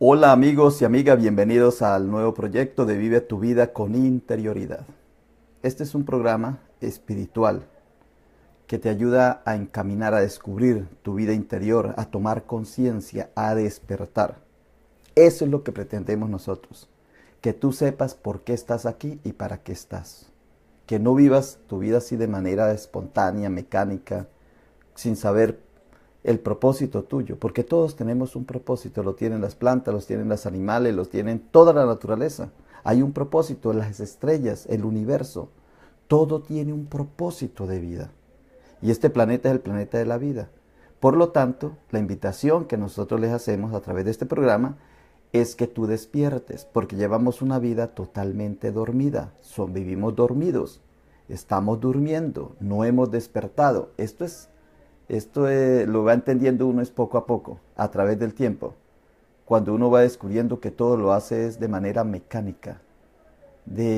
Hola amigos y amigas, bienvenidos al nuevo proyecto de Vive tu vida con interioridad. Este es un programa espiritual que te ayuda a encaminar, a descubrir tu vida interior, a tomar conciencia, a despertar. Eso es lo que pretendemos nosotros, que tú sepas por qué estás aquí y para qué estás. Que no vivas tu vida así de manera espontánea, mecánica, sin saber el propósito tuyo, porque todos tenemos un propósito, lo tienen las plantas, los tienen los animales, los tienen toda la naturaleza. Hay un propósito, las estrellas, el universo, todo tiene un propósito de vida. Y este planeta es el planeta de la vida. Por lo tanto, la invitación que nosotros les hacemos a través de este programa es que tú despiertes, porque llevamos una vida totalmente dormida. Vivimos dormidos, estamos durmiendo, no hemos despertado. Lo va entendiendo uno es poco a poco, a través del tiempo. Cuando uno va descubriendo que todo lo hace es de manera mecánica,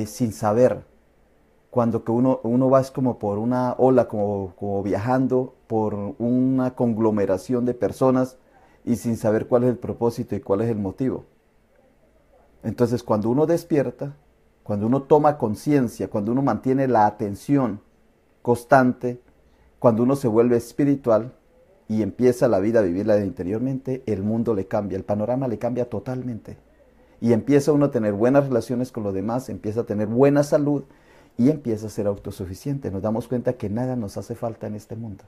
sin saber. Cuando que uno va es como por una ola, como viajando por una conglomeración de personas y sin saber cuál es el propósito y cuál es el motivo. Entonces cuando uno despierta, cuando uno toma conciencia, cuando uno mantiene la atención constante, cuando uno se vuelve espiritual y empieza la vida a vivirla interiormente, el mundo le cambia, el panorama le cambia totalmente. Y empieza uno a tener buenas relaciones con los demás, empieza a tener buena salud y empieza a ser autosuficiente. Nos damos cuenta que nada nos hace falta en este mundo.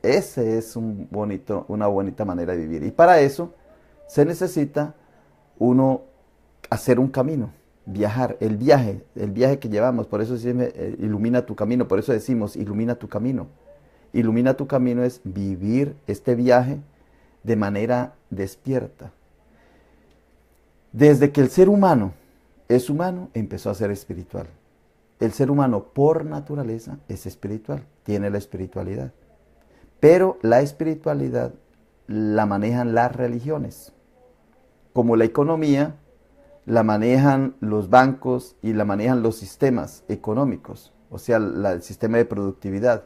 Ese es una bonita manera de vivir. Y para eso se necesita uno hacer un camino, viajar, el viaje que llevamos. Por eso se ilumina tu camino, por eso decimos ilumina tu camino. Ilumina tu camino es vivir este viaje de manera despierta. Desde que el ser humano es humano, empezó a ser espiritual. El ser humano por naturaleza es espiritual, tiene la espiritualidad. Pero la espiritualidad la manejan las religiones. Como la economía, la manejan los bancos y la manejan los sistemas económicos, o sea, el sistema de productividad.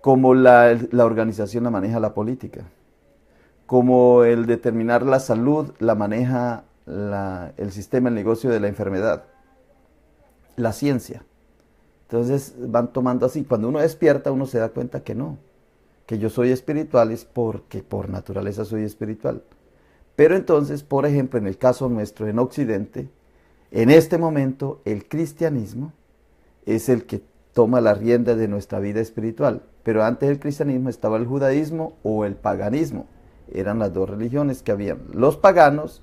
Como la organización la maneja la política. Como el determinar la salud la maneja el sistema, el negocio de la enfermedad. La ciencia. Entonces van tomando así. Cuando uno despierta, uno se da cuenta que no. Que yo soy espiritual es porque por naturaleza soy espiritual. Pero entonces, por ejemplo, en el caso nuestro en Occidente, en este momento el cristianismo es el que toma la rienda de nuestra vida espiritual. Pero antes del cristianismo estaba el judaísmo o el paganismo. Eran las dos religiones que habían. Los paganos,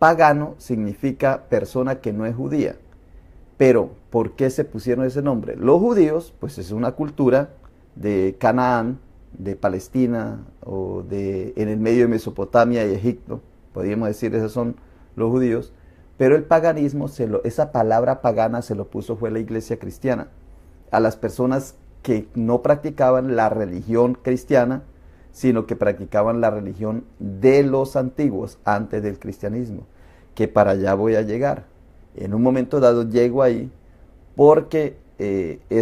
pagano significa persona que no es judía. Pero, ¿por qué se pusieron ese nombre? Los judíos, pues es una cultura de Canaán, de Palestina en el medio de Mesopotamia y Egipto, podríamos decir, esos son los judíos, pero el paganismo, esa palabra pagana se lo puso fue la iglesia cristiana, a las personas que no practicaban la religión cristiana, sino que practicaban la religión de los antiguos, antes del cristianismo, que para allá voy a llegar. En un momento dado llego ahí porque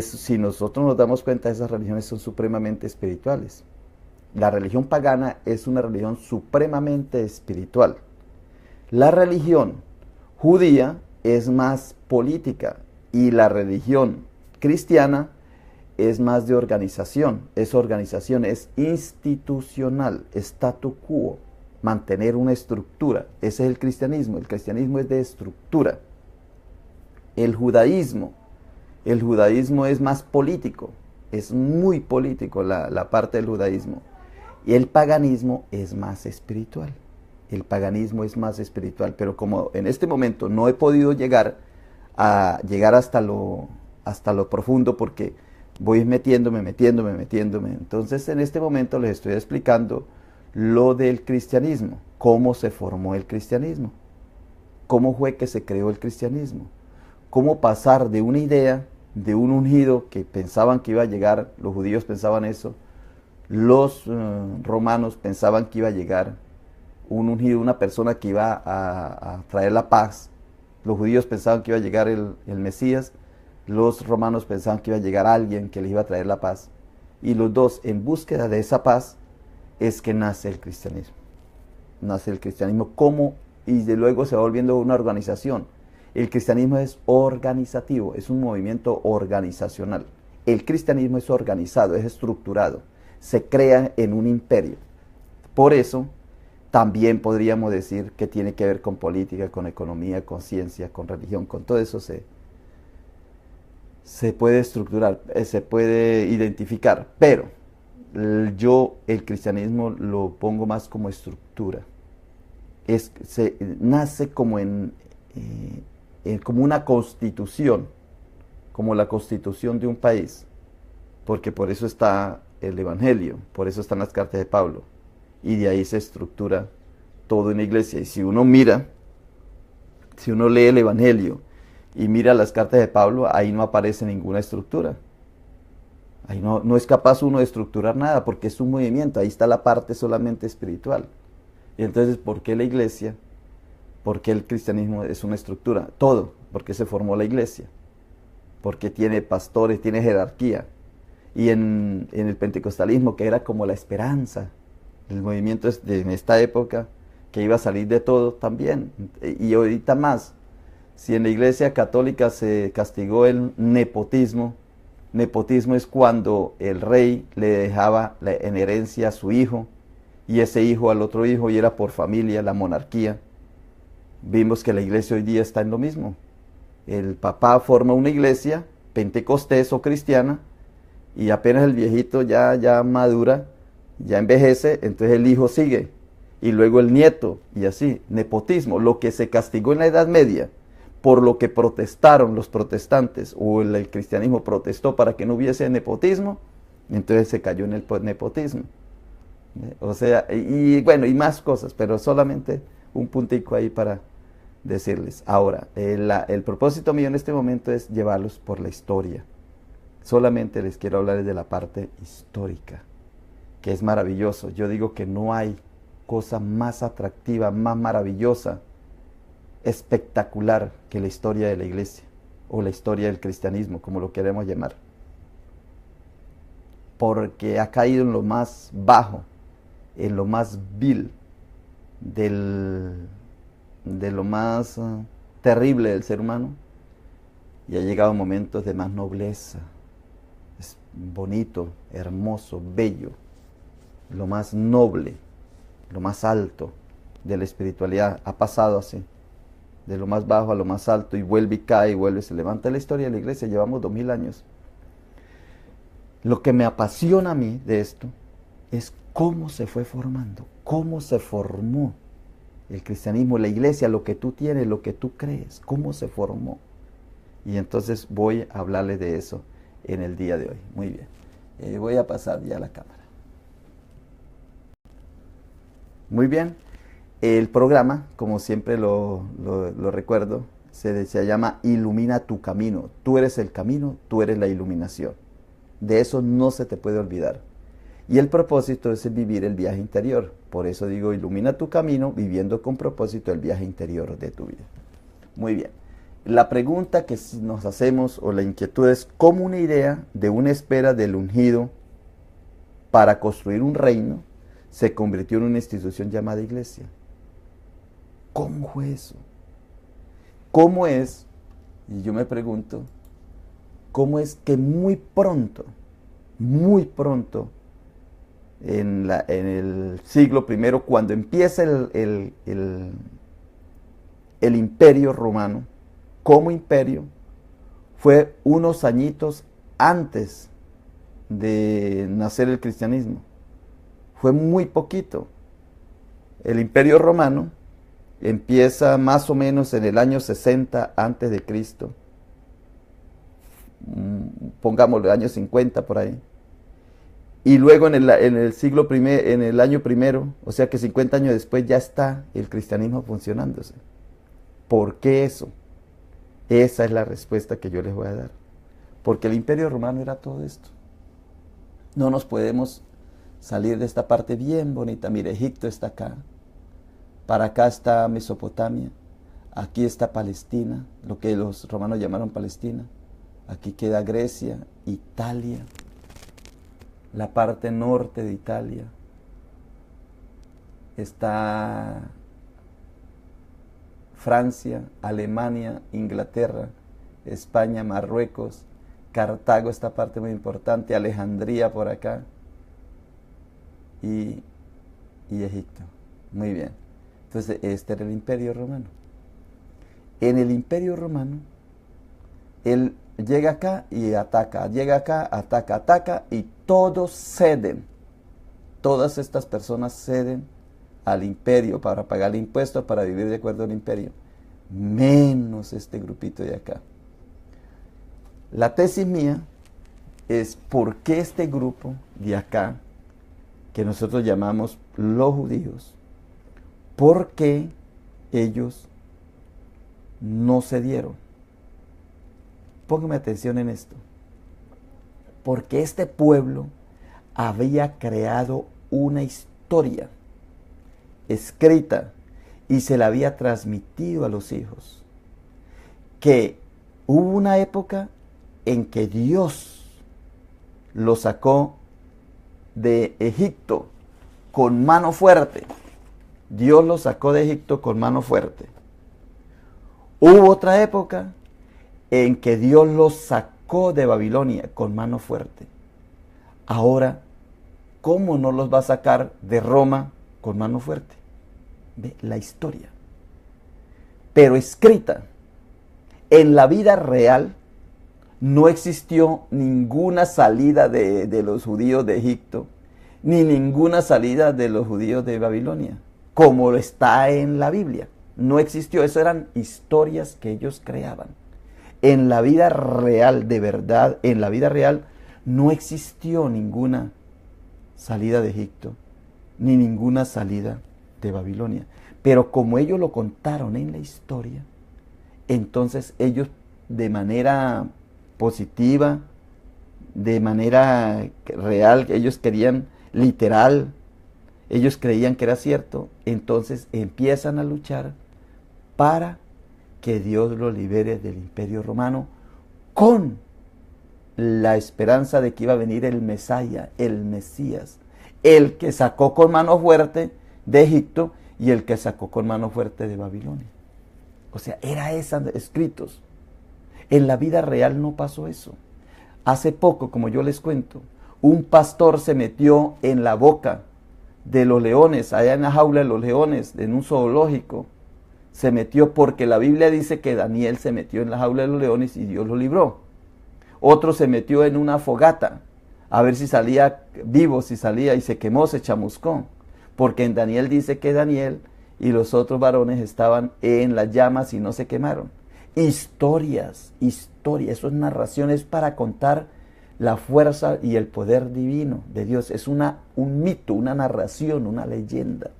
si nosotros nos damos cuenta, esas religiones son supremamente espirituales. La religión pagana es una religión supremamente espiritual. La religión judía es más política y la religión cristiana es más de organización. Es organización, es institucional, statu quo, mantener una estructura. Ese es el cristianismo. El cristianismo es de estructura. El judaísmo es más político, es muy político la parte del judaísmo. Y el paganismo es más espiritual. El paganismo es más espiritual, pero como en este momento no he podido llegar hasta lo profundo porque voy metiéndome. Entonces en este momento les estoy explicando lo del cristianismo, cómo se formó el cristianismo, cómo fue que se creó el cristianismo. Cómo pasar de una idea, de un ungido que pensaban que iba a llegar, los judíos pensaban eso, los romanos pensaban que iba a llegar un ungido, una persona que iba a traer la paz, los judíos pensaban que iba a llegar el Mesías, los romanos pensaban que iba a llegar alguien que les iba a traer la paz, y los dos en búsqueda de esa paz es que nace el cristianismo. nace el cristianismo, como, y de luego se va volviendo una organización. El cristianismo es organizativo, es un movimiento organizacional. El cristianismo es organizado, es estructurado, se crea en un imperio. Por eso, también podríamos decir que tiene que ver con política, con economía, con ciencia, con religión, con todo eso se puede estructurar, se puede identificar, pero yo el cristianismo lo pongo más como estructura. Nace como como una constitución, como la constitución de un país, porque por eso está el Evangelio, por eso están las cartas de Pablo, y de ahí se estructura todo en la iglesia. Y si uno lee el Evangelio y mira las cartas de Pablo, ahí no aparece ninguna estructura. Ahí no es capaz uno de estructurar nada, porque es un movimiento, ahí está la parte solamente espiritual. Y entonces, ¿por qué la iglesia? ¿Por qué el cristianismo es una estructura? Todo, porque se formó la iglesia, porque tiene pastores, tiene jerarquía. Y en el pentecostalismo, que era como la esperanza, el movimiento en esta época, que iba a salir de todo también. Y ahorita más, si en la iglesia católica se castigó el nepotismo es cuando el rey le dejaba en herencia a su hijo, y ese hijo al otro hijo, y era por familia, la monarquía. Vimos que la iglesia hoy día está en lo mismo. El papá forma una iglesia pentecostés o cristiana, y apenas el viejito ya madura, ya envejece, entonces el hijo sigue, y luego el nieto, y así, nepotismo. Lo que se castigó en la Edad Media, por lo que protestaron los protestantes, o el cristianismo protestó para que no hubiese nepotismo, entonces se cayó en el nepotismo. O sea, y bueno, y más cosas, pero solamente un puntico ahí para decirles. Ahora, el propósito mío en este momento es llevarlos por la historia. Solamente les quiero hablar de la parte histórica, que es maravilloso. Yo digo que no hay cosa más atractiva, más maravillosa, espectacular que la historia de la iglesia, o la historia del cristianismo, como lo queremos llamar. Porque ha caído en lo más bajo, en lo más vil, de lo más terrible del ser humano, y ha llegado a momentos de más nobleza. Es bonito, hermoso, bello, lo más noble, lo más alto de la espiritualidad. Ha pasado así, de lo más bajo a lo más alto, y vuelve y cae, y vuelve y se levanta. La historia de la iglesia, llevamos 2000 años. Lo que me apasiona a mí de esto es cómo se fue formando, cómo se formó el cristianismo, la iglesia, lo que tú tienes, lo que tú crees, cómo se formó. Y entonces voy a hablarles de eso en el día de hoy. Muy bien, voy a pasar ya a la cámara. Muy bien, el programa, como siempre lo recuerdo, se llama Ilumina tu camino. Tú eres el camino, tú eres la iluminación. De eso no se te puede olvidar. Y el propósito es vivir el viaje interior. Por eso digo, ilumina tu camino, viviendo con propósito el viaje interior de tu vida. Muy bien. La pregunta que nos hacemos, o la inquietud, es ¿cómo una idea de una espera del ungido para construir un reino se convirtió en una institución llamada iglesia? ¿Cómo fue eso? ¿Cómo es? Y yo me pregunto, ¿cómo es que muy pronto, en el siglo I, cuando empieza el imperio romano, como imperio, fue unos añitos antes de nacer el cristianismo? Fue muy poquito. El imperio romano empieza más o menos en el año 60 antes de Cristo, pongámoslo, año 50 por ahí. Y luego en el siglo primero, en el año primero, o sea que 50 años después ya está el cristianismo funcionándose. ¿Por qué eso? Esa es la respuesta que yo les voy a dar. Porque el imperio romano era todo esto. No nos podemos salir de esta parte bien bonita. Mire, Egipto está acá. Para acá está Mesopotamia. Aquí está Palestina, lo que los romanos llamaron Palestina. Aquí queda Grecia, Italia, la parte norte de Italia. está Francia, Alemania, Inglaterra, España, Marruecos, Cartago, esta parte muy importante, Alejandría por acá y Egipto. Muy bien. Entonces, este era el Imperio Romano. En el Imperio Romano, él llega acá y ataca, llega acá, ataca, ataca y todos ceden. Todas estas personas ceden al imperio para pagar impuestos, para vivir de acuerdo al imperio, menos este grupito de acá. La tesis mía es por qué este grupo de acá, que nosotros llamamos los judíos, por qué ellos no cedieron. Póngame atención en esto. Porque este pueblo había creado una historia escrita y se la había transmitido a los hijos. Que hubo una época en que Dios lo sacó de Egipto con mano fuerte. Dios lo sacó de Egipto con mano fuerte. Hubo otra época en que Dios los sacó de Babilonia con mano fuerte. Ahora, ¿cómo no los va a sacar de Roma con mano fuerte? Ve la historia. Pero escrita. En la vida real no existió ninguna salida de los judíos de Egipto, ni ninguna salida de los judíos de Babilonia, como está en la Biblia. No existió, eso eran historias que ellos creaban. En la vida real, de verdad, en la vida real no existió ninguna salida de Egipto, ni ninguna salida de Babilonia. Pero como ellos lo contaron en la historia, entonces ellos de manera positiva, de manera real, ellos querían literal, ellos creían que era cierto, entonces empiezan a luchar para que Dios los libere del Imperio Romano con la esperanza de que iba a venir el Mesías, el Mesías, el que sacó con mano fuerte de Egipto y el que sacó con mano fuerte de Babilonia. O sea, era esos escritos. En la vida real no pasó eso. Hace poco, como yo les cuento, un pastor se metió en la boca de los leones, allá en la jaula de los leones, en un zoológico. Se metió porque la Biblia dice que Daniel se metió en la jaula de los leones y Dios lo libró. Otro se metió en una fogata a ver si salía vivo, si salía, y se quemó, se chamuscó. Porque en Daniel dice que Daniel y los otros varones estaban en las llamas y no se quemaron. Historias, eso es narraciones para contar la fuerza y el poder divino de Dios. Es un mito, una narración, una leyenda.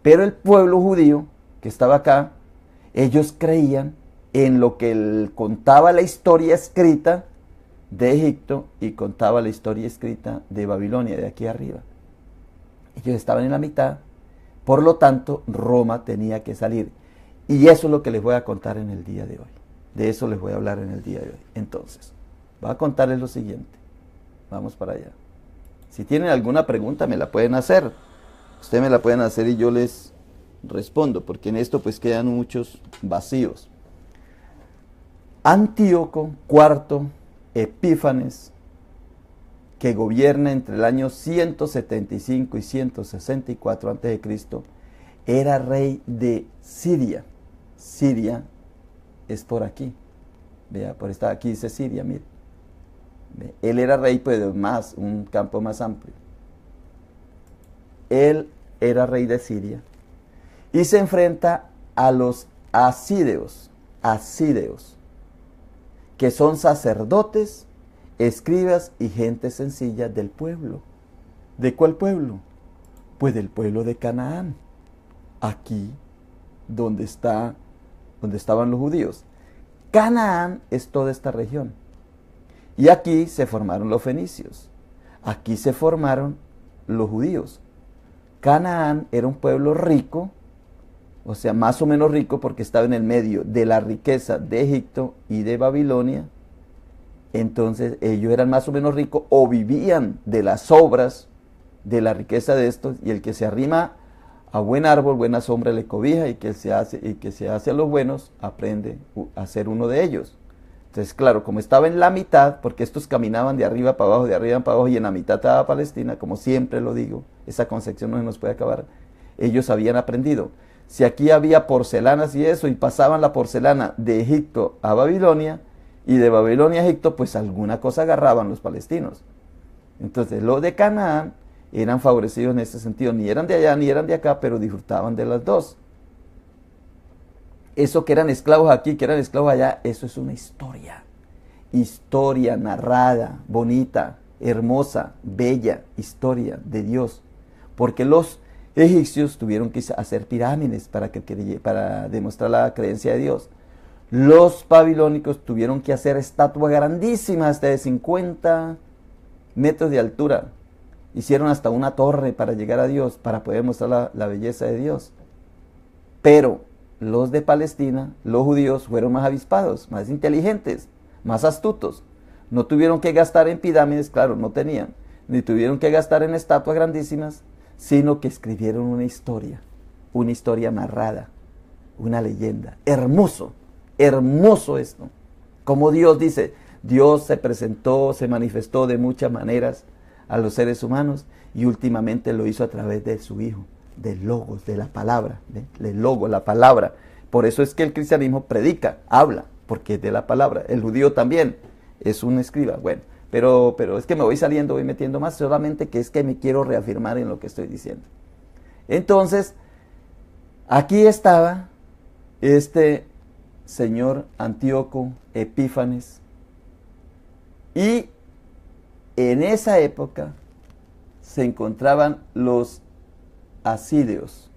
Pero el pueblo judío que estaba acá, ellos creían en lo que contaba la historia escrita de Egipto y contaba la historia escrita de Babilonia, de aquí arriba. Ellos estaban en la mitad, por lo tanto, Roma tenía que salir. Y eso es lo que les voy a contar en el día de hoy. De eso les voy a hablar en el día de hoy. Entonces, voy a contarles lo siguiente. Vamos para allá. Si tienen alguna pregunta, me la pueden hacer. Ustedes me la pueden hacer y yo les respondo, porque en esto pues quedan muchos vacíos. Antíoco IV Epífanes, que gobierna entre el año 175 y 164 a.C., era rey de Siria. Siria es por aquí. Vea, por esta aquí dice Siria, mire. Él era rey, pues más, un campo más amplio. Él era rey de Siria y se enfrenta a los asídeos, que son sacerdotes, escribas y gente sencilla del pueblo. ¿De cuál pueblo? Pues del pueblo de Canaán, aquí donde estaban los judíos. Canaán es toda esta región. Y aquí se formaron los fenicios. Aquí se formaron los judíos. Canaán era un pueblo rico, o sea, más o menos rico porque estaba en el medio de la riqueza de Egipto y de Babilonia. Entonces ellos eran más o menos ricos o vivían de las obras de la riqueza de estos, y el que se arrima A buen árbol, buena sombra le cobija, y que se hace a los buenos, aprende a ser uno de ellos. Entonces, claro, como estaba en la mitad, porque estos caminaban de arriba para abajo, de arriba para abajo, y en la mitad estaba Palestina, como siempre lo digo, esa concepción no se nos puede acabar, ellos habían aprendido. Si aquí había porcelanas y eso, y pasaban la porcelana de Egipto a Babilonia, y de Babilonia a Egipto, pues alguna cosa agarraban los palestinos. Entonces, los de Canaán eran favorecidos en ese sentido, ni eran de allá ni eran de acá, pero disfrutaban de las dos. Eso que eran esclavos aquí, que eran esclavos allá, eso es una historia. Historia narrada, bonita, hermosa, bella historia de Dios. Porque los egipcios tuvieron que hacer pirámides para demostrar la creencia de Dios. Los babilónicos tuvieron que hacer estatuas grandísimas, hasta de 50 metros de altura. Hicieron hasta una torre para llegar a Dios, para poder mostrar la belleza de Dios. Pero los de Palestina, los judíos, fueron más avispados, más inteligentes, más astutos. No tuvieron que gastar en pirámides, claro, no tenían, ni tuvieron que gastar en estatuas grandísimas, sino que escribieron una historia narrada, una leyenda. Hermoso, hermoso esto. Como Dios dice, Dios se presentó, se manifestó de muchas maneras a los seres humanos, y últimamente lo hizo a través de su Hijo, del logos, de la palabra, del logo, la palabra. Por eso es que el cristianismo predica, habla, porque es de la palabra. El judío también es un escriba. Bueno, pero es que me voy saliendo, voy metiendo más, solamente que es que me quiero reafirmar en lo que estoy diciendo. Entonces, aquí estaba este señor Antíoco Epífanes, y en esa época se encontraban los asidios.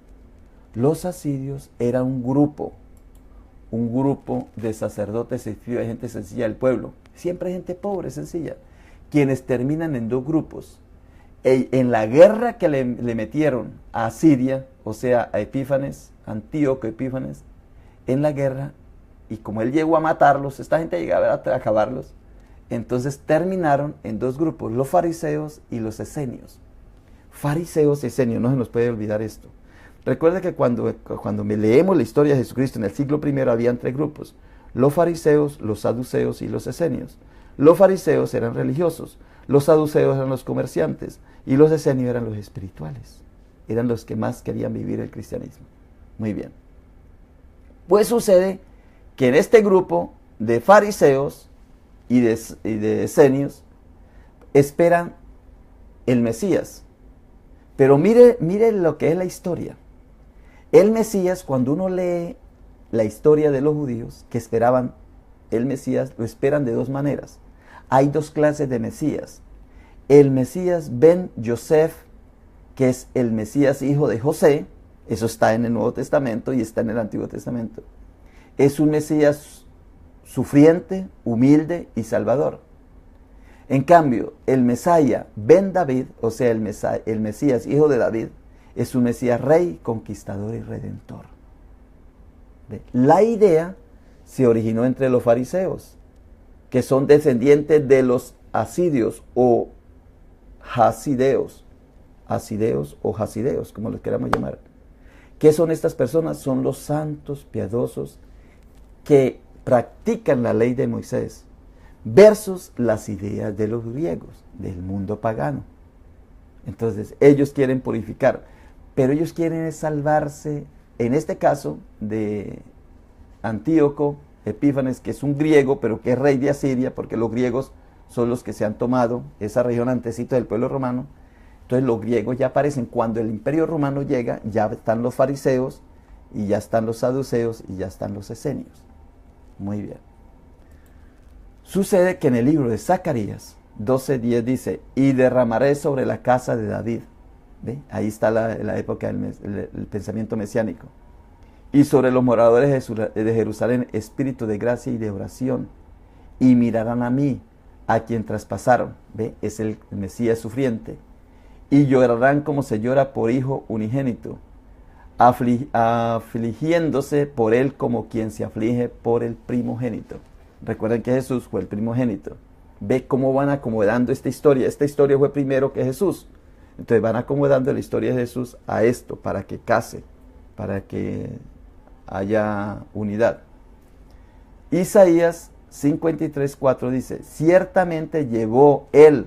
Los asidios era un grupo de sacerdotes y de gente sencilla del pueblo. Siempre gente pobre, sencilla, quienes terminan en dos grupos. En la guerra que le metieron a Siria, o sea, a Epífanes, Antíoco Epífanes, en la guerra, y como él llegó a matarlos, esta gente llegaba a acabarlos, entonces terminaron en dos grupos, los fariseos y los esenios. Fariseos y esenios, no se nos puede olvidar esto. Recuerda que cuando leemos la historia de Jesucristo en el siglo I, habían tres grupos: los fariseos, los saduceos y los esenios. Los fariseos eran religiosos, los saduceos eran los comerciantes, y los esenios eran los espirituales. Eran los que más querían vivir el cristianismo. Muy bien. Pues sucede que en este grupo de fariseos y de esenios esperan el Mesías. Pero mire lo que es la historia. El Mesías, cuando uno lee la historia de los judíos que esperaban el Mesías, lo esperan de dos maneras. Hay dos clases de Mesías. El Mesías Ben Yosef, que es el Mesías hijo de José, eso está en el Nuevo Testamento y está en el Antiguo Testamento. Es un Mesías sufriente, humilde y salvador. En cambio, el Mesías Ben David, o sea, el Mesías hijo de David, es un Mesías rey, conquistador y redentor. La idea se originó entre los fariseos, que son descendientes de los asidios o hasideos, como los queramos llamar. ¿Qué son estas personas? Son los santos piadosos que practican la ley de Moisés versus las ideas de los griegos, del mundo pagano. Entonces, ellos quieren purificar, pero ellos quieren salvarse, en este caso, de Antíoco Epífanes, que es un griego, pero que es rey de Asiria, porque los griegos son los que se han tomado esa región antecito del pueblo romano. Entonces los griegos ya aparecen. Cuando el imperio romano llega, ya están los fariseos, y ya están los saduceos, y ya están los esenios. Muy bien. Sucede que en el libro de Zacarías 12:10 dice: y derramaré sobre la casa de David. ¿Ve? Ahí está la época del pensamiento mesiánico. Y sobre los moradores de Jerusalén espíritu de gracia y de oración. Y mirarán a mí, a quien traspasaron. ¿Ve? Es el Mesías sufriente. Y llorarán como se llora por hijo unigénito, afligiéndose por él como quien se aflige por el primogénito. Recuerden que Jesús fue el primogénito. Ve cómo van acomodando esta historia. Esta historia fue primero que Jesús. Entonces van acomodando la historia de Jesús a esto, para que case, para que haya unidad. Isaías 53:4 dice, ciertamente llevó Él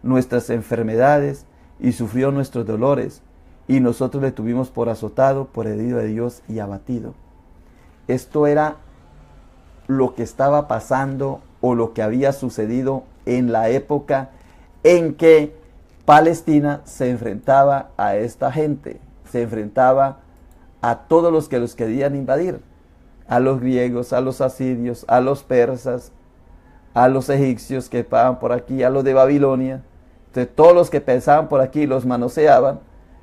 nuestras enfermedades y sufrió nuestros dolores, y nosotros le tuvimos por azotado, por herido de Dios y abatido. Esto era lo que estaba pasando o lo que había sucedido en la época en que Palestina se enfrentaba a esta gente, se enfrentaba a todos los que los querían invadir, a los griegos, a los asirios, a los persas, a los egipcios que pasaban por aquí, a los de Babilonia. Entonces todos los que pasaban por aquí los manoseaban.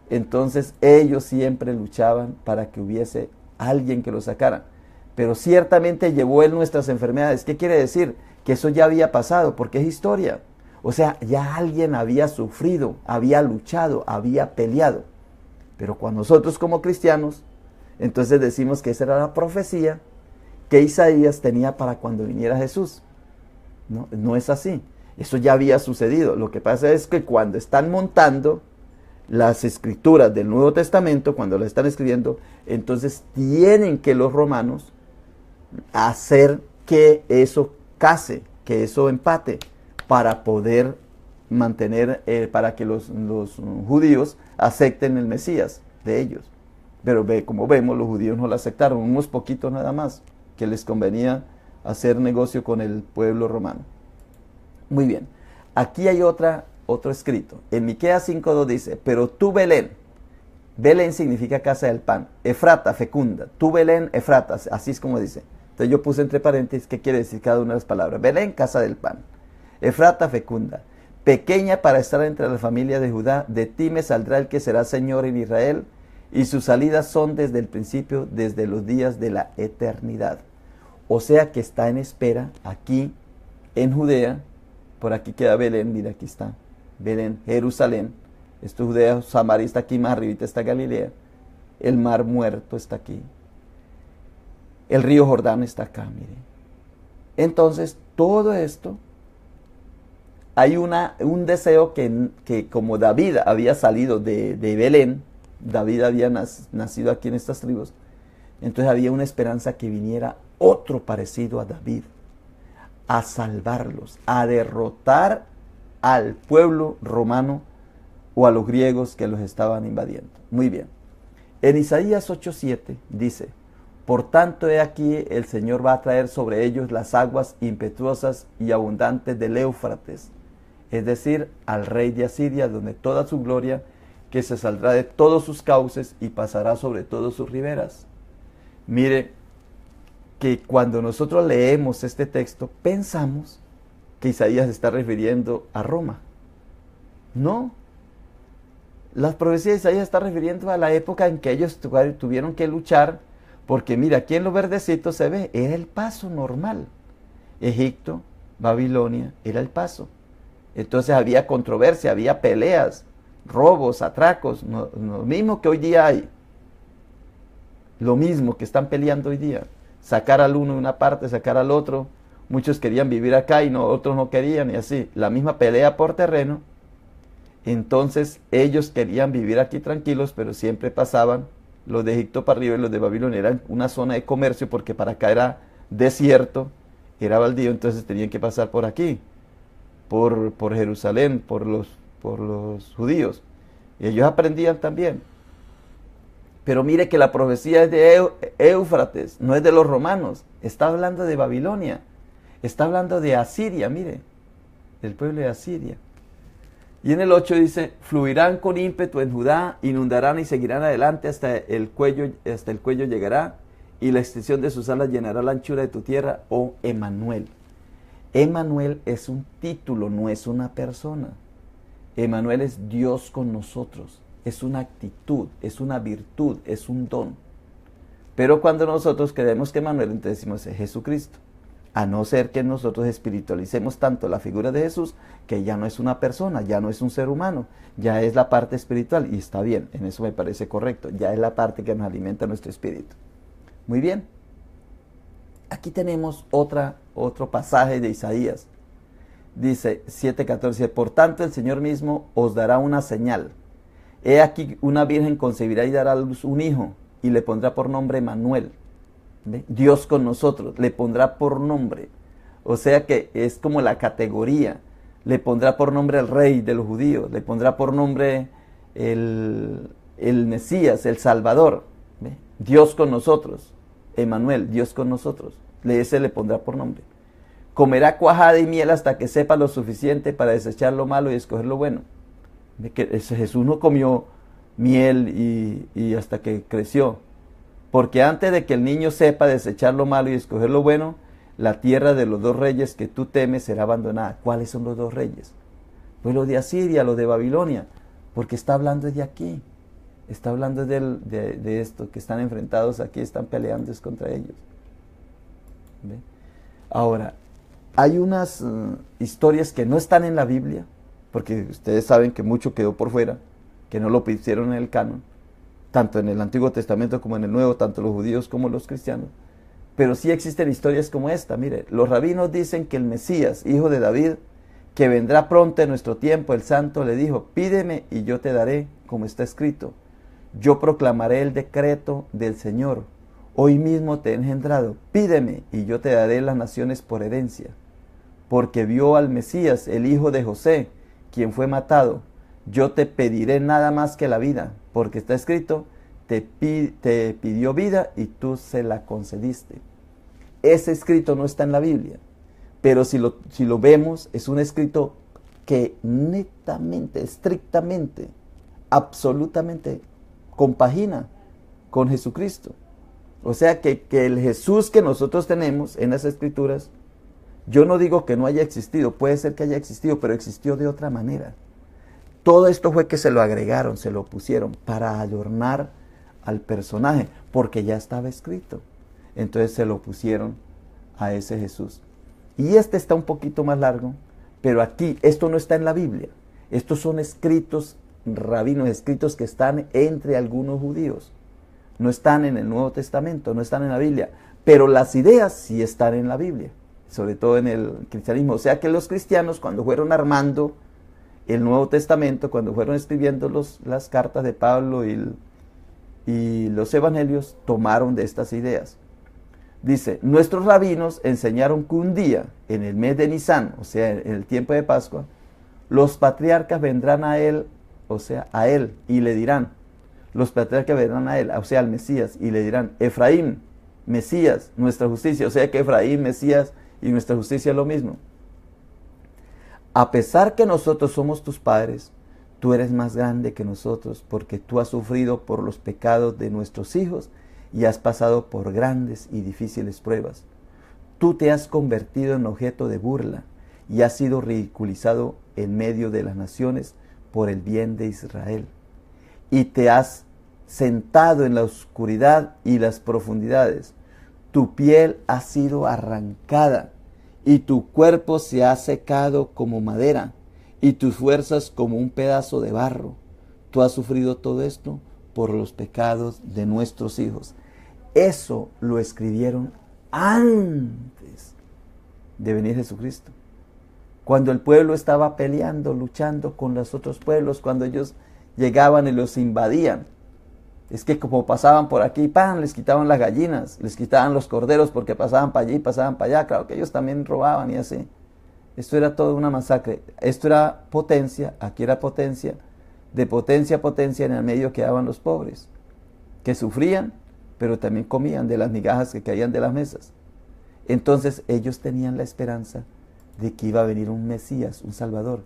Entonces ellos siempre luchaban para que hubiese alguien que los sacara. Pero ciertamente llevó Él nuestras enfermedades. ¿Qué quiere decir? Que eso ya había pasado, porque es historia. O sea, ya alguien había sufrido, había luchado, había peleado. Pero cuando nosotros como cristianos, entonces decimos que esa era la profecía que Isaías tenía para cuando viniera Jesús. No, no es así. Eso ya había sucedido. Lo que pasa es que cuando están montando las escrituras del Nuevo Testamento, cuando las están escribiendo, entonces tienen que los romanos hacer que eso case, que eso empate, para poder mantener, para que los judíos acepten el Mesías de ellos. Pero como vemos, los judíos no lo aceptaron, unos poquitos nada más, que les convenía hacer negocio con el pueblo romano. Muy bien, aquí hay otro escrito. En Miqueas 5:2 dice, pero tú Belén, Belén significa casa del pan, Efrata, fecunda, tú Belén, Efrata, así es como dice. Entonces yo puse entre paréntesis qué quiere decir cada una de las palabras. Belén, casa del pan, Efrata, fecunda, pequeña para estar entre la familia de Judá, de ti me saldrá el que será Señor en Israel, y sus salidas son desde el principio, desde los días de la eternidad. O sea que está en espera aquí en Judea. Por aquí queda Belén, mira aquí está, Belén, Jerusalén, esto es Judea, Samaria está aquí, más arribita está Galilea, el mar muerto está aquí, el río Jordán está acá, mire. Entonces, todo esto, hay un deseo que como David había salido de Belén, David había nacido aquí en estas tribus, entonces había una esperanza que viniera otro parecido a David, a salvarlos, a derrotar al pueblo romano o a los griegos que los estaban invadiendo. Muy bien. En Isaías 8:7 dice, por tanto he aquí el Señor va a traer sobre ellos las aguas impetuosas y abundantes del Éufrates, es decir, al rey de Asiria, donde toda su gloria, que se saldrá de todos sus cauces y pasará sobre todas sus riberas. Mire, que cuando nosotros leemos este texto, pensamos que Isaías se está refiriendo a Roma. No. La profecía de Isaías está refiriendo a la época en que ellos tuvieron que luchar, porque mira, aquí en los verdecitos se ve, era el paso normal. Egipto, Babilonia, era el paso. Entonces había controversia, había peleas, robos, atracos, lo mismo que hoy día hay. Lo mismo que están peleando hoy día. Sacar al uno de una parte, sacar al otro. Muchos querían vivir acá y otros no querían, y así. La misma pelea por terreno. Entonces ellos querían vivir aquí tranquilos, pero siempre pasaban los de Egipto para arriba y los de Babilonia. Era una zona de comercio porque para acá era desierto, era baldío, entonces tenían que pasar por aquí, por Jerusalén, por los judíos. Y ellos aprendían también. Pero mire que la profecía es de Éufrates, no es de los romanos. Está hablando de Babilonia. Está hablando de Asiria, mire. Del pueblo de Asiria. Y en el 8 dice, fluirán con ímpetu en Judá, inundarán y seguirán adelante hasta el cuello llegará, y la extensión de sus alas llenará la anchura de tu tierra, oh Emanuel. Emanuel es un título, no es una persona. Emanuel es Dios con nosotros. Es una actitud, es una virtud, es un don. Pero cuando nosotros creemos que Emanuel, entonces decimos es Jesucristo. A no ser que nosotros espiritualicemos tanto la figura de Jesús, que ya no es una persona, ya no es un ser humano, ya es la parte espiritual. Y está bien, en eso me parece correcto. Ya es la parte que nos alimenta nuestro espíritu. Muy bien. Aquí tenemos otro pasaje de Isaías. Dice 7:14, por tanto el Señor mismo os dará una señal. He aquí una virgen concebirá y dará a luz un hijo y le pondrá por nombre Emmanuel. ¿Ve? Dios con nosotros, le pondrá por nombre. O sea que es como la categoría. Le pondrá por nombre el rey de los judíos, le pondrá por nombre el Mesías, el Salvador. ¿Ve? Dios con nosotros, Emmanuel, Dios con nosotros. Ese le pondrá por nombre. Comerá cuajada y miel hasta que sepa lo suficiente para desechar lo malo y escoger lo bueno. Que Jesús no comió miel y hasta que creció. Porque antes de que el niño sepa desechar lo malo y escoger lo bueno, la tierra de los dos reyes que tú temes será abandonada. ¿Cuáles son los dos reyes? Pues los de Asiria, los de Babilonia. Porque está hablando de aquí. Está hablando de esto, que están enfrentados aquí, están peleando contra ellos. ¿Ve? Ahora, hay unas historias que no están en la Biblia, porque ustedes saben que mucho quedó por fuera, que no lo pusieron en el canon, tanto en el Antiguo Testamento como en el Nuevo, tanto los judíos como los cristianos. Pero sí existen historias como esta. Mire, los rabinos dicen que el Mesías, hijo de David, que vendrá pronto en nuestro tiempo, el santo le dijo: pídeme y yo te daré, como está escrito. Yo proclamaré el decreto del Señor. Hoy mismo te he engendrado. Pídeme y yo te daré las naciones por herencia. Porque vio al Mesías, el hijo de José, quien fue matado. Yo te pediré nada más que la vida, porque está escrito: te pidió vida y tú se la concediste. Ese escrito no está en la Biblia, pero si lo vemos, es un escrito que netamente, estrictamente, absolutamente compagina con Jesucristo. O sea que el Jesús que nosotros tenemos en las Escrituras, yo no digo que no haya existido, puede ser que haya existido, pero existió de otra manera. Todo esto fue que se lo agregaron, se lo pusieron para adornar al personaje, porque ya estaba escrito. Entonces se lo pusieron a ese Jesús. Y este está un poquito más largo, pero aquí, esto no está en la Biblia. Estos son escritos rabinos, escritos que están entre algunos judíos. No están en el Nuevo Testamento, no están en la Biblia. Pero las ideas sí están en la Biblia, sobre todo en el cristianismo. O sea que los cristianos, cuando fueron armando el Nuevo Testamento, cuando fueron escribiendo las cartas de Pablo y los evangelios, tomaron de estas ideas. Dice: nuestros rabinos enseñaron que un día, en el mes de Nisan, o sea, en el tiempo de Pascua, los patriarcas vendrán a él, o sea, a él, y le dirán, los patriarcas vendrán a él, o sea, al Mesías, y le dirán: Efraín, Mesías, nuestra justicia. O sea que Efraín, Mesías y nuestra justicia es lo mismo. A pesar que nosotros somos tus padres, tú eres más grande que nosotros, porque tú has sufrido por los pecados de nuestros hijos y has pasado por grandes y difíciles pruebas. Tú te has convertido en objeto de burla y has sido ridiculizado en medio de las naciones por el bien de Israel. Y te has sentado en la oscuridad y las profundidades. Tu piel ha sido arrancada y tu cuerpo se ha secado como madera y tus fuerzas como un pedazo de barro. Tú has sufrido todo esto por los pecados de nuestros hijos. Eso lo escribieron antes de venir Jesucristo. Cuando el pueblo estaba peleando, luchando con los otros pueblos, cuando ellos llegaban y los invadían. Es que como pasaban por aquí, ¡pam!, les quitaban las gallinas, les quitaban los corderos porque pasaban para allí, pasaban para allá. Claro que ellos también robaban y así. Esto era toda una masacre. Esto era potencia, aquí era potencia. De potencia a potencia, en el medio quedaban los pobres, que sufrían, pero también comían de las migajas que caían de las mesas. Entonces ellos tenían la esperanza de que iba a venir un Mesías, un Salvador.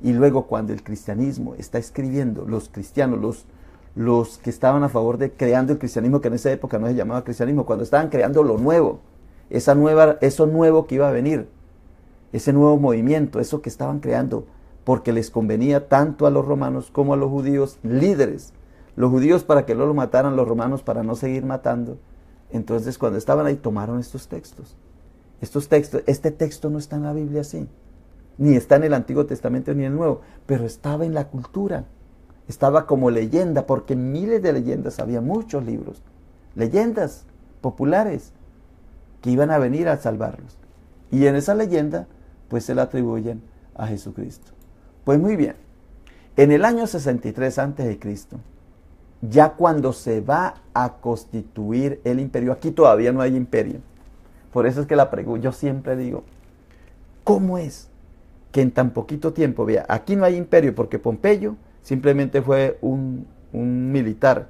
Y luego cuando el cristianismo está escribiendo, los cristianos, los que estaban a favor de creando el cristianismo, que en esa época no se llamaba cristianismo, cuando estaban creando lo nuevo, eso nuevo que iba a venir, ese nuevo movimiento, eso que estaban creando, porque les convenía tanto a los romanos como a los judíos líderes. Los judíos para que no lo mataran, los romanos para no seguir matando. Entonces cuando estaban ahí tomaron estos textos. Este texto no está en la Biblia así, ni está en el Antiguo Testamento ni en el Nuevo, pero estaba en la cultura, estaba como leyenda, porque miles de leyendas, había muchos libros, leyendas populares que iban a venir a salvarlos. Y en esa leyenda, pues se la atribuyen a Jesucristo. Pues muy bien, En el año 63 antes de Cristo, ya cuando se va a constituir el imperio, aquí todavía no hay imperio. Por eso es que yo siempre digo, ¿cómo es que en tan poquito tiempo, vea, aquí no hay imperio porque Pompeyo simplemente fue un militar,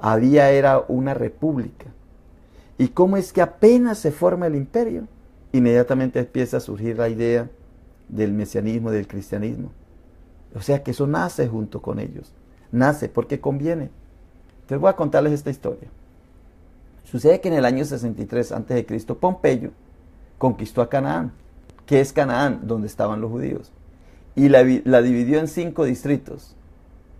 era una república. ¿Y cómo es que apenas se forma el imperio, inmediatamente empieza a surgir la idea del mesianismo, del cristianismo? O sea que eso nace junto con ellos, nace porque conviene. Entonces voy a contarles esta historia. Sucede que en el año 63 a.C., Pompeyo conquistó a Canaán. ¿Qué es Canaán? Donde estaban los judíos. Y la dividió en 5 distritos,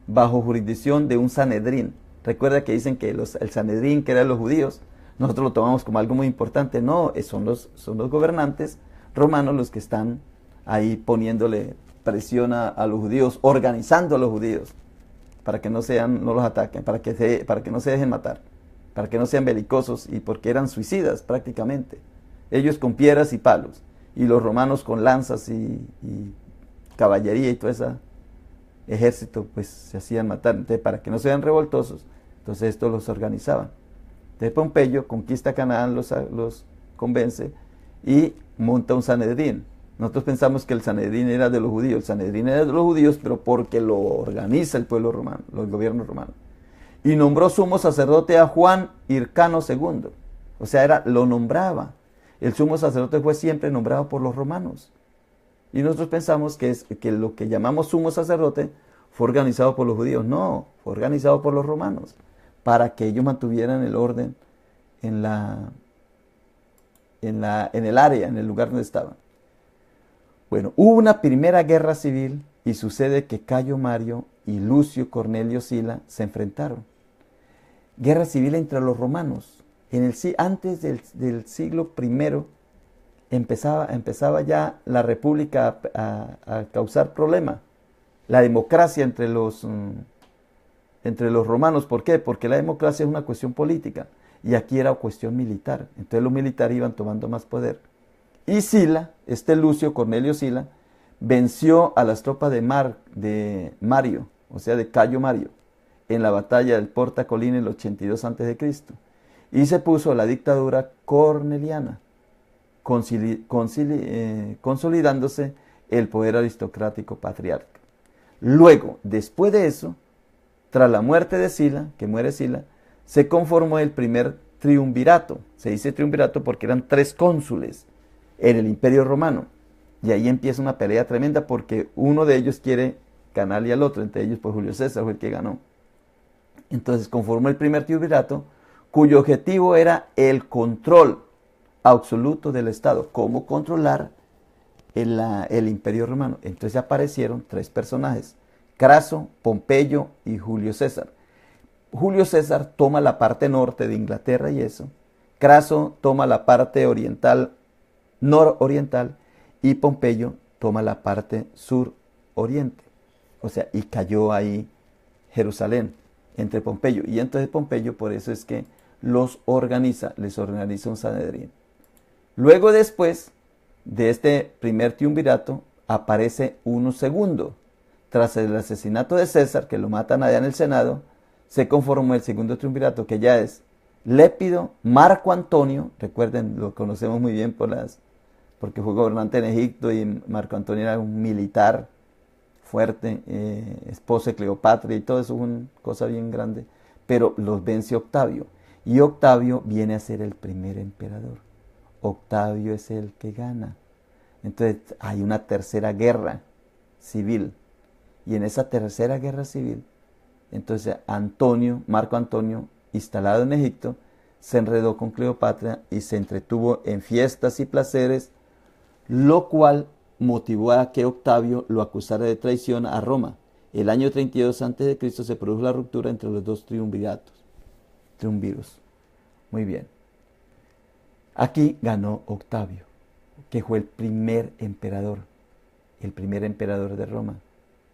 bajo jurisdicción de un Sanedrín. Recuerda que dicen que el Sanedrín, que eran los judíos, nosotros lo tomamos como algo muy importante. No, son los gobernantes romanos los que están ahí poniéndole presión a los judíos, organizando a los judíos, para que no los ataquen, para que no se dejen matar, para que no sean belicosos, y porque eran suicidas prácticamente. Ellos con piedras y palos, y los romanos con lanzas y caballería y todo ese ejército, pues se hacían matar. Entonces, para que no sean revoltosos, entonces esto los organizaban. Entonces Pompeyo conquista Canaán, los convence y monta un Sanedrín. Nosotros pensamos que el Sanedrín era de los judíos. El Sanedrín era de los judíos, pero porque lo organiza el pueblo romano, el gobierno romano. Y nombró sumo sacerdote a Juan Hircano II. O sea, lo nombraba. El sumo sacerdote fue siempre nombrado por los romanos. Y nosotros pensamos que lo que llamamos sumo sacerdote fue organizado por los judíos. No, fue organizado por los romanos, para que ellos mantuvieran el orden en el área, en el lugar donde estaban. Bueno, hubo una primera guerra civil y sucede que Cayo Mario y Lucio Cornelio Sila se enfrentaron. Guerra civil entre los romanos. Antes del siglo I empezaba ya la república a causar problemas. La democracia entre los romanos. ¿Por qué? Porque la democracia es una cuestión política y aquí era cuestión militar. Entonces los militares iban tomando más poder. Y Sila, Lucio Cornelio Sila, venció a las tropas de Mario, o sea, de Cayo Mario, en la batalla del Porta Colina en el 82 a.C. Y se puso la dictadura corneliana, consolidándose el poder aristocrático patriarca. Luego, después de eso, tras la muerte de Sila, que muere Sila, se conformó el primer triunvirato. Se dice triunvirato porque eran 3 cónsules en el Imperio Romano. Y ahí empieza una pelea tremenda porque uno de ellos quiere ganarle al otro. Entre ellos, pues Julio César fue el que ganó. Entonces conformó el primer triunvirato, cuyo objetivo era el control absoluto del Estado. ¿Cómo controlar el Imperio Romano? Entonces aparecieron 3 personajes: Craso, Pompeyo y Julio César. Julio César toma la parte norte de Inglaterra y eso. Craso toma la parte nororiental, y Pompeyo toma la parte suroriente. O sea, y cayó ahí Jerusalén, entre Pompeyo. Y entonces Pompeyo, por eso es que les organiza un Sanedrín. Luego, después de este primer triunvirato, aparece uno segundo. Tras el asesinato de César, que lo matan allá en el Senado, se conformó el segundo triunvirato, que ya es Lépido, Marco Antonio. Recuerden, lo conocemos muy bien porque fue gobernante en Egipto, y Marco Antonio era un militar fuerte, esposo de Cleopatra, y todo eso es una cosa bien grande. Pero los vence Octavio, y Octavio viene a ser el primer emperador. Octavio es el que gana. Entonces hay una tercera guerra civil, y en esa tercera guerra civil, entonces Marco Antonio, instalado en Egipto, se enredó con Cleopatra y se entretuvo en fiestas y placeres, lo cual motivó a que Octavio lo acusara de traición a Roma. El año 32 a.C. se produjo la ruptura entre los 2 triunviros. Muy bien. Aquí ganó Octavio, que fue el primer emperador de Roma,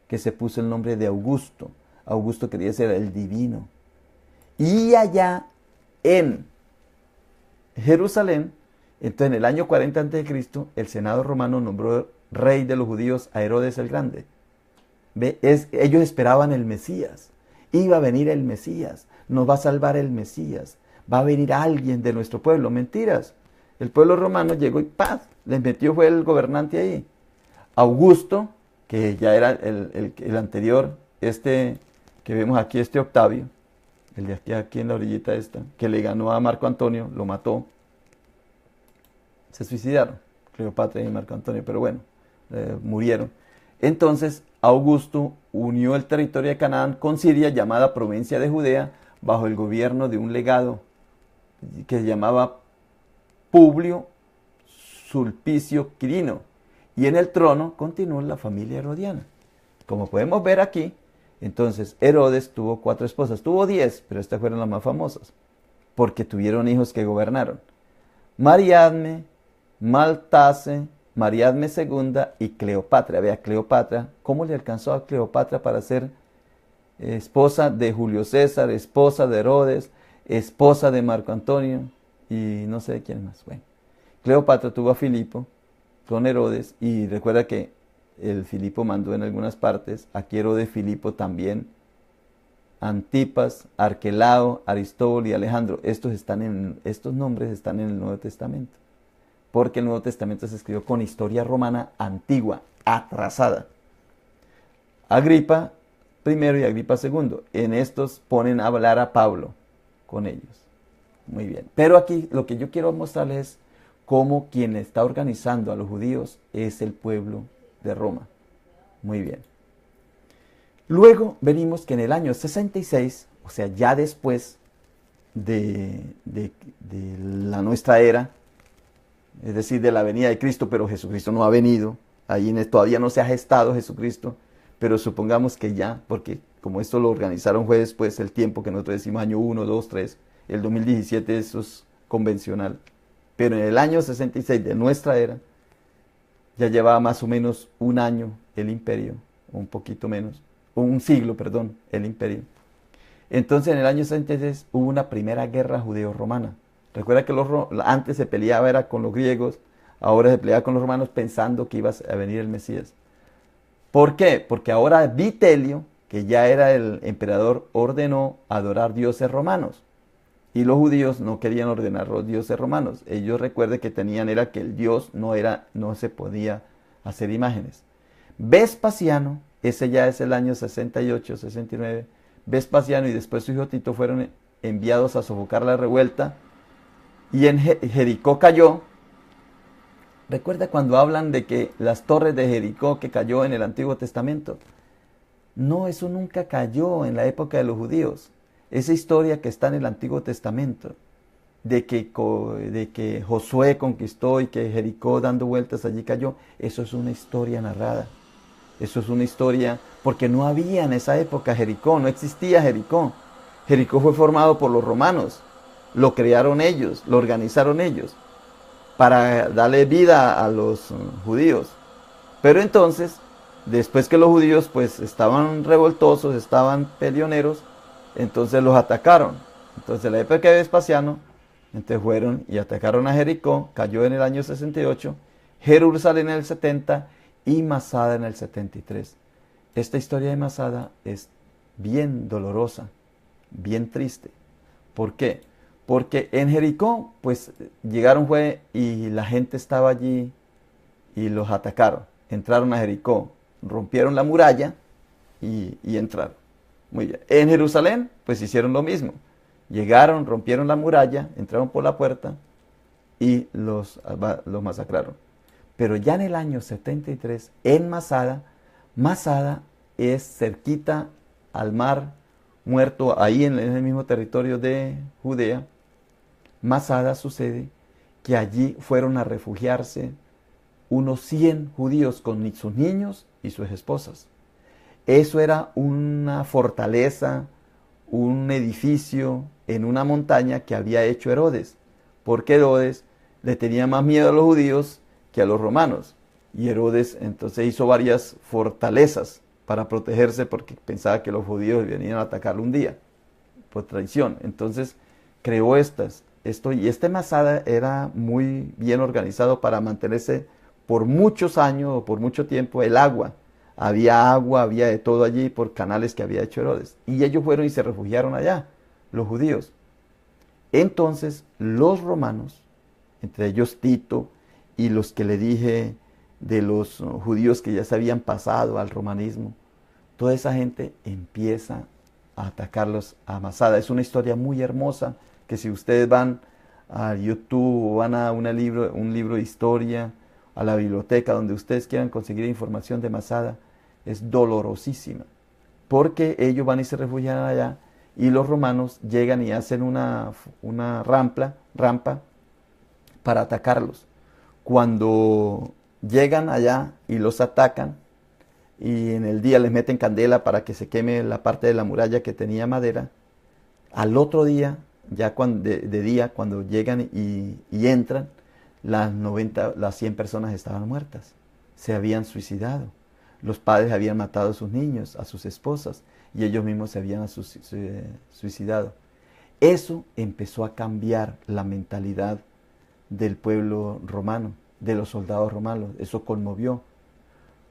que se puso el nombre de Augusto. Augusto quería decir el divino. Y allá en Jerusalén, entonces en el año 40 a.C., el Senado romano nombró rey de los judíos a Herodes el Grande. Ellos esperaban el Mesías. Iba a venir el Mesías. Nos va a salvar el Mesías. Va a venir alguien de nuestro pueblo. Mentiras. El pueblo romano llegó y ¡paz! Les metió, fue el gobernante ahí. Augusto, que ya era el anterior, este que vemos aquí, este Octavio, el de aquí en la orillita esta, que le ganó a Marco Antonio, lo mató. Se suicidaron, Cleopatra y Marco Antonio, pero bueno, murieron. Entonces, Augusto unió el territorio de Canaán con Siria, llamada provincia de Judea, bajo el gobierno de un legado que se llamaba Publio Sulpicio Quirino. Y en el trono continuó la familia herodiana. Como podemos ver aquí, entonces Herodes tuvo 4 esposas. Tuvo 10, pero estas fueron las más famosas, porque tuvieron hijos que gobernaron. Mariadne, Maltase, Mariadne II y Cleopatra. Vea, Cleopatra, ¿cómo le alcanzó a Cleopatra para ser esposa de Julio César, esposa de Herodes, esposa de Marco Antonio y no sé de quién más? Bueno, Cleopatra tuvo a Filipo con Herodes, y recuerda que el Filipo mandó en algunas partes. Aquí Herodes Filipo también, Antipas, Arquelao, Aristóbulo y Alejandro. Estos nombres están en el Nuevo Testamento, porque el Nuevo Testamento se escribió con historia romana antigua, atrasada. Agripa I y Agripa II, en estos ponen a hablar a Pablo con ellos. Muy bien, pero aquí lo que yo quiero mostrarles es cómo quien está organizando a los judíos es el pueblo de Roma. Muy bien. Luego venimos que en el año 66, o sea, ya después de la nuestra era, es decir, de la venida de Cristo, pero Jesucristo no ha venido, ahí todavía no se ha gestado Jesucristo, pero supongamos que ya, porque como esto lo organizaron fue después el tiempo que nosotros decimos año 1, 2, 3, el 2017 eso es convencional. Pero en el año 66 de nuestra era, ya llevaba más o menos un año el imperio, un poquito menos, un siglo, perdón, el imperio. Entonces en el año 66 hubo una primera guerra judeo-romana. Recuerda que antes se peleaba era con los griegos, ahora se peleaba con los romanos pensando que iba a venir el Mesías. ¿Por qué? Porque ahora Vitelio, que ya era el emperador, ordenó adorar dioses romanos. Y los judíos no querían ordenar los dioses romanos. Ellos recuerden que tenían era que el dios no se podía hacer imágenes. Vespasiano, ese ya es el año 68, 69. Vespasiano y después su hijo Tito fueron enviados a sofocar la revuelta. Y en Jericó cayó. Recuerda cuando hablan de que las torres de Jericó que cayó en el Antiguo Testamento. No, eso nunca cayó en la época de los judíos. Esa historia que está en el Antiguo Testamento, de que Josué conquistó y que Jericó dando vueltas allí cayó, eso es una historia narrada. Eso es una historia, porque no había en esa época Jericó, no existía Jericó. Jericó fue formado por los romanos, lo crearon ellos, lo organizaron ellos, para darle vida a los judíos. Pero entonces, después que los judíos pues estaban revoltosos, estaban peleoneros, entonces los atacaron. Entonces en la época de Vespasiano, entonces fueron y atacaron a Jericó, cayó en el año 68, Jerusalén en el 70 y Masada en el 73. Esta historia de Masada es bien dolorosa, bien triste. ¿Por qué? Porque en Jericó pues llegaron y la gente estaba allí y los atacaron. Entraron a Jericó, rompieron la muralla y entraron. Muy bien. En Jerusalén, pues hicieron lo mismo. Llegaron, rompieron la muralla, entraron por la puerta y los masacraron. Pero ya en el año 73, en Masada, Masada es cerquita al mar Muerto, ahí en el mismo territorio de Judea. Masada sucede que allí fueron a refugiarse unos 100 judíos con sus niños y sus esposas. Eso era una fortaleza, un edificio en una montaña que había hecho Herodes, porque Herodes le tenía más miedo a los judíos que a los romanos. Y Herodes entonces hizo varias fortalezas para protegerse porque pensaba que los judíos venían a atacarlo un día por traición. Entonces creó y este Masada era muy bien organizado para mantenerse por muchos años o por mucho tiempo el agua. Había agua, había de todo allí por canales que había hecho Herodes. Y ellos fueron y se refugiaron allá, los judíos. Entonces los romanos, entre ellos Tito y los que le dije de los judíos que ya se habían pasado al romanismo, toda esa gente empieza a atacarlos a Masada. Es una historia muy hermosa que si ustedes van a YouTube o van a un libro de historia, a la biblioteca, donde ustedes quieran conseguir información de Masada, es dolorosísima, porque ellos van y se refugian allá y los romanos llegan y hacen una rampa para atacarlos. Cuando llegan allá y los atacan, y en el día les meten candela para que se queme la parte de la muralla que tenía madera, al otro día, ya de día, cuando llegan y entran, las 100 personas estaban muertas, se habían suicidado. Los padres habían matado a sus niños, a sus esposas, y ellos mismos se habían suicidado. Eso empezó a cambiar la mentalidad del pueblo romano, de los soldados romanos. Eso conmovió.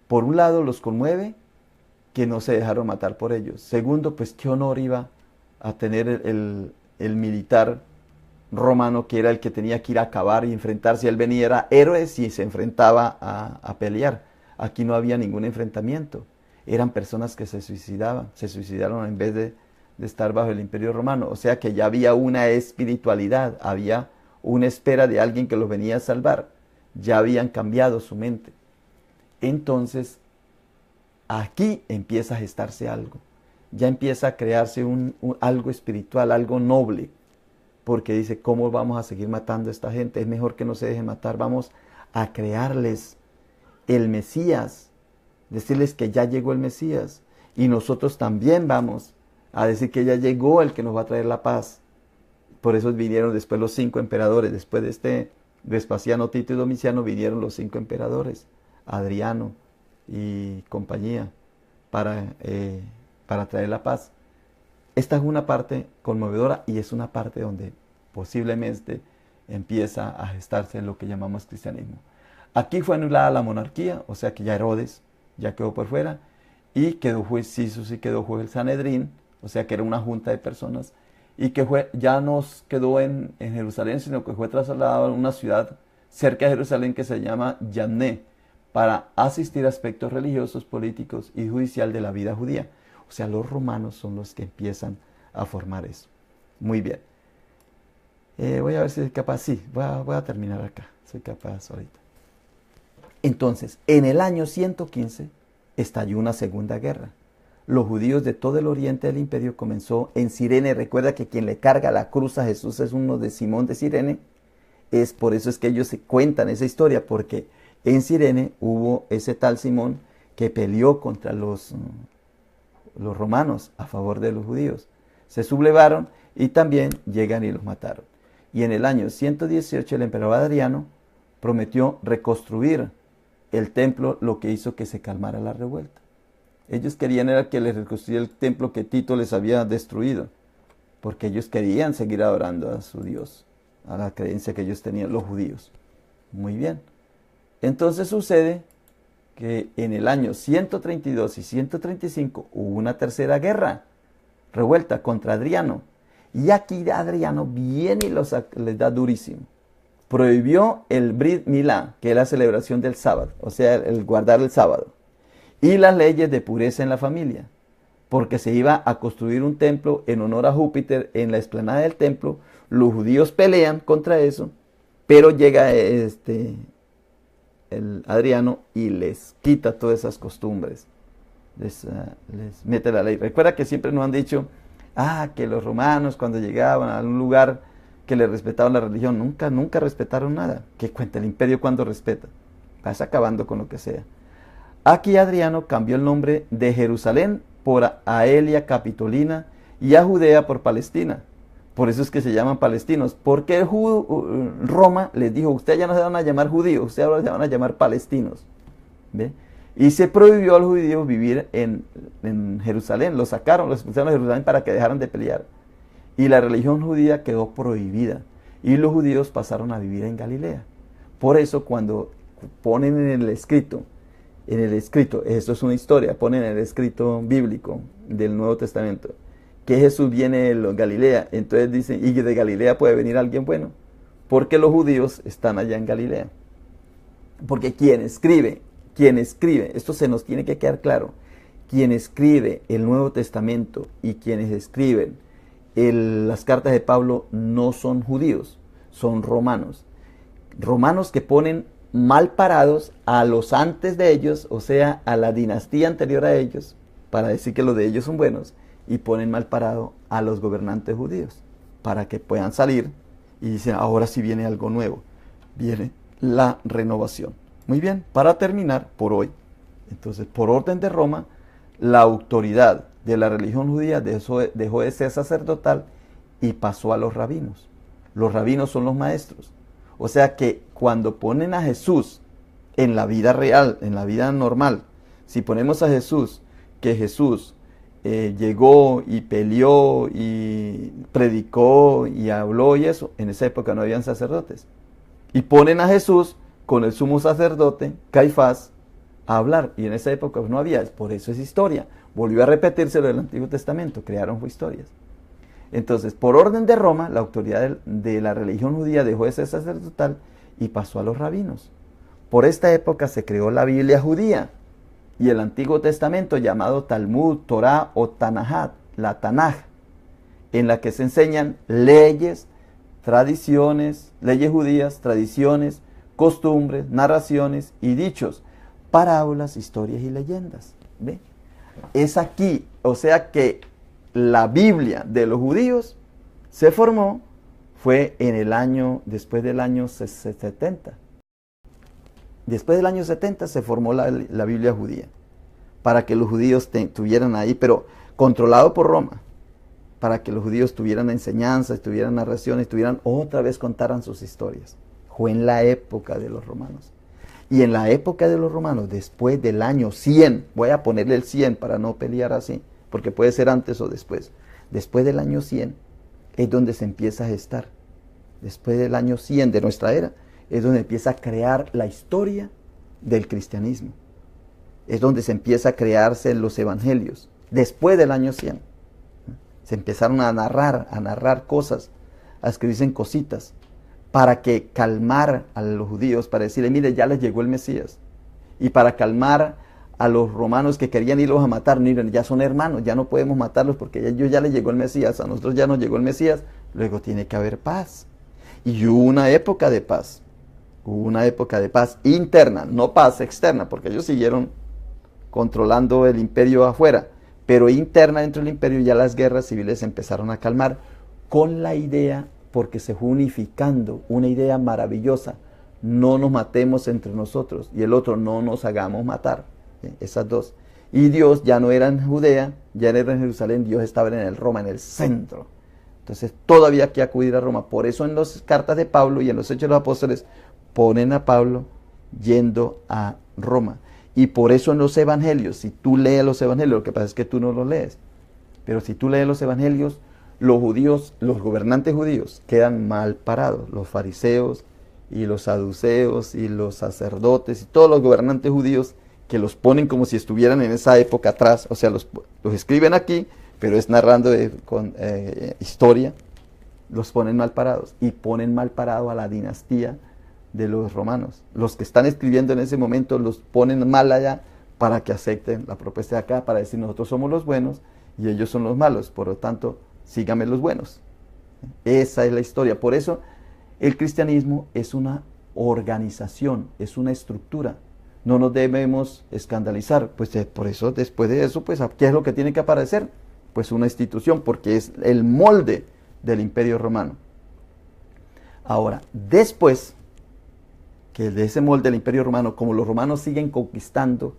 Por un lado, los conmueve que no se dejaron matar por ellos. Segundo, pues qué honor iba a tener el militar romano, que era el que tenía que ir a acabar y enfrentarse. Él venía, era héroe si se enfrentaba a pelear. Aquí no había ningún enfrentamiento. Eran personas que se suicidaron en vez de estar bajo el imperio romano. O sea que ya había una espiritualidad, había una espera de alguien que los venía a salvar. Ya habían cambiado su mente. Entonces, aquí empieza a gestarse algo. Ya empieza a crearse algo espiritual, algo noble. Porque dice, ¿cómo vamos a seguir matando a esta gente? Es mejor que no se dejen matar. Vamos a crearles el Mesías. Decirles que ya llegó el Mesías. Y nosotros también vamos a decir que ya llegó el que nos va a traer la paz. Por eso vinieron después los 5 emperadores. Después de Vespasiano, Tito y Domiciano, vinieron los 5 emperadores. Adriano y compañía, para traer la paz. Esta es una parte conmovedora y es una parte donde posiblemente empieza a gestarse lo que llamamos cristianismo. Aquí fue anulada la monarquía, o sea que ya Herodes ya quedó por fuera, y quedó juez Cisos y quedó juez el Sanedrín, o sea que era una junta de personas, y que ya no quedó en Jerusalén, sino que fue trasladado a una ciudad cerca de Jerusalén que se llama Yamné, para asistir a aspectos religiosos, políticos y judicial de la vida judía. O sea, los romanos son los que empiezan a formar eso. Muy bien. Voy a ver si soy capaz. Sí, voy a terminar acá. Soy capaz ahorita. Entonces, en el año 115 estalló una segunda guerra. Los judíos de todo el oriente del imperio comenzó en Cirene. Recuerda que quien le carga la cruz a Jesús es uno de Simón de Cirene. Por eso es que ellos se cuentan esa historia, porque en Cirene hubo ese tal Simón que peleó contra los romanos a favor de los judíos. Se sublevaron y también llegan y los mataron. Y en el año 118 el emperador Adriano prometió reconstruir el templo, lo que hizo que se calmara la revuelta. Ellos querían era que les reconstruyera el templo que Tito les había destruido, porque ellos querían seguir adorando a su Dios, a la creencia que ellos tenían, los judíos. Muy bien. Entonces sucede que en el año 132 y 135 hubo una tercera guerra, revuelta contra Adriano. Y aquí Adriano viene y les da durísimo. Prohibió el Brit Milá, que es la celebración del sábado, o sea, el guardar el sábado. Y las leyes de pureza en la familia, porque se iba a construir un templo en honor a Júpiter en la explanada del templo. Los judíos pelean contra eso, pero llega el Adriano y les quita todas esas costumbres. Les mete la ley. Recuerda que siempre nos han dicho, que los romanos cuando llegaban a un lugar que le respetaban la religión, nunca respetaron nada. ¿Qué cuenta el imperio cuando respeta? Vas acabando con lo que sea. Aquí Adriano cambió el nombre de Jerusalén por Aelia Capitolina y a Judea por Palestina. Por eso es que se llaman palestinos. Porque Roma les dijo, ustedes ya no se van a llamar judíos, ustedes ahora se van a llamar palestinos. ¿Ve? Y se prohibió a los judíos vivir en Jerusalén. Los sacaron, los expulsaron de Jerusalén para que dejaran de pelear. Y la religión judía quedó prohibida. Y los judíos pasaron a vivir en Galilea. Por eso cuando ponen en el escrito en el escrito, esto es una historia, ponen en el escrito bíblico del Nuevo Testamento, que Jesús viene de Galilea, entonces dicen, y de Galilea puede venir alguien bueno, porque los judíos están allá en Galilea. Porque quien escribe, esto se nos tiene que quedar claro, quien escribe el Nuevo Testamento y quienes escriben las cartas de Pablo no son judíos, son romanos. Romanos que ponen mal parados a los antes de ellos, o sea, a la dinastía anterior a ellos, para decir que los de ellos son buenos, y ponen mal parado a los gobernantes judíos, para que puedan salir y dicen, ahora sí viene algo nuevo, viene la renovación. Muy bien, para terminar por hoy, entonces, por orden de Roma, la autoridad de la religión judía dejó de ser sacerdotal y pasó a los rabinos. Los rabinos son los maestros. O sea que cuando ponen a Jesús en la vida real, en la vida normal, si ponemos a Jesús, que Jesús llegó y peleó y predicó y habló y eso, en esa época no habían sacerdotes. Y ponen a Jesús con el sumo sacerdote, Caifás, a hablar. Y en esa época no había, por eso es historia. Volvió a repetirse lo del Antiguo Testamento, crearon historias. Entonces, por orden de Roma, la autoridad de la religión judía dejó de ser sacerdotal y pasó a los rabinos. Por esta época se creó la Biblia judía y el Antiguo Testamento llamado Talmud, Torah o Tanajat, la Tanaj, en la que se enseñan leyes, tradiciones, leyes judías, tradiciones, costumbres, narraciones y dichos, parábolas, historias y leyendas. ¿Ve? Es aquí, o sea que la Biblia de los judíos se formó, fue en el año, después del año 70. Después del año 70 se formó la Biblia judía, para que los judíos tuvieran ahí, pero controlado por Roma, para que los judíos tuvieran enseñanzas, tuvieran narraciones, otra vez contaran sus historias. Fue en la época de los romanos. Y en la época de los romanos, después del año 100, voy a ponerle el 100 para no pelear así, porque puede ser antes o después. Después del año 100 es donde se empieza a gestar. Después del año 100 de nuestra era es donde empieza a crear la historia del cristianismo. Es donde se empieza a crearse los evangelios. Después del año 100. Se empezaron a narrar cosas, a escribirse cositas, para que calmar a los judíos, para decirle, mire, ya les llegó el Mesías. Y para calmar a los romanos que querían irlos a matar, miren, ya son hermanos, ya no podemos matarlos porque a ellos ya les llegó el Mesías, a nosotros ya nos llegó el Mesías, luego tiene que haber paz. Y hubo una época de paz, interna, no paz externa, porque ellos siguieron controlando el imperio afuera, pero interna dentro del imperio ya las guerras civiles empezaron a calmar con la idea, porque se fue unificando una idea maravillosa, no nos matemos entre nosotros y el otro no nos hagamos matar, esas dos. Y Dios ya no era en Judea, ya no era en Jerusalén, Dios estaba en el Roma, en el centro. Entonces todavía hay que acudir a Roma. Por eso en las cartas de Pablo y en los Hechos de los Apóstoles ponen a Pablo yendo a Roma. Y por eso en los evangelios, si tú lees los evangelios, lo que pasa es que tú no los lees, pero si tú lees los evangelios, los judíos, los gobernantes judíos quedan mal parados, los fariseos y los saduceos y los sacerdotes y todos los gobernantes judíos que los ponen como si estuvieran en esa época atrás, o sea, los escriben aquí, pero es narrando con historia, los ponen mal parados y ponen mal parado a la dinastía de los romanos. Los que están escribiendo en ese momento los ponen mal allá para que acepten la propuesta de acá, para decir nosotros somos los buenos y ellos son los malos, por lo tanto, síganme los buenos. Esa es la historia. Por eso el cristianismo es una organización, es una estructura. No nos debemos escandalizar. Pues por eso, después de eso, pues ¿qué es lo que tiene que aparecer? Pues una institución, porque es el molde del Imperio Romano. Ahora, después que de ese molde del Imperio Romano, como los romanos siguen conquistando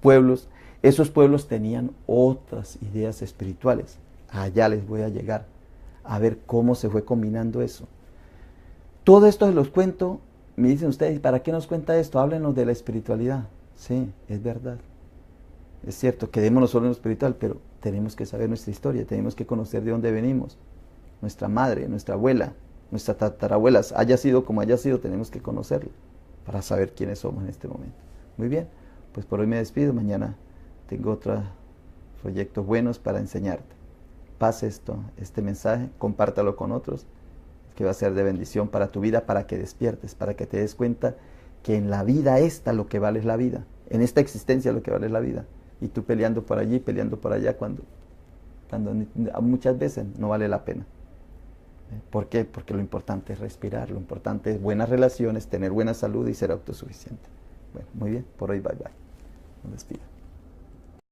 pueblos, esos pueblos tenían otras ideas espirituales. Allá les voy a llegar a ver cómo se fue combinando eso. Todo esto se los cuento, me dicen ustedes, ¿para qué nos cuenta esto? Háblenos de la espiritualidad. Sí, es verdad. Es cierto, quedémonos solo en lo espiritual, pero tenemos que saber nuestra historia, tenemos que conocer de dónde venimos. Nuestra madre, nuestra abuela, nuestras tatarabuelas, haya sido como haya sido, tenemos que conocerla para saber quiénes somos en este momento. Muy bien, Pues por hoy me despido. Mañana tengo otros proyectos buenos para enseñarte. Pase este mensaje, compártalo con otros, que va a ser de bendición para tu vida, para que despiertes, para que te des cuenta que en la vida esta lo que vale es la vida. En esta existencia lo que vale es la vida. Y tú peleando por allí, peleando por allá, cuando muchas veces no vale la pena. ¿Por qué? Porque lo importante es respirar, lo importante es buenas relaciones, tener buena salud y ser autosuficiente. Bueno, muy bien, por hoy bye bye. Me despido.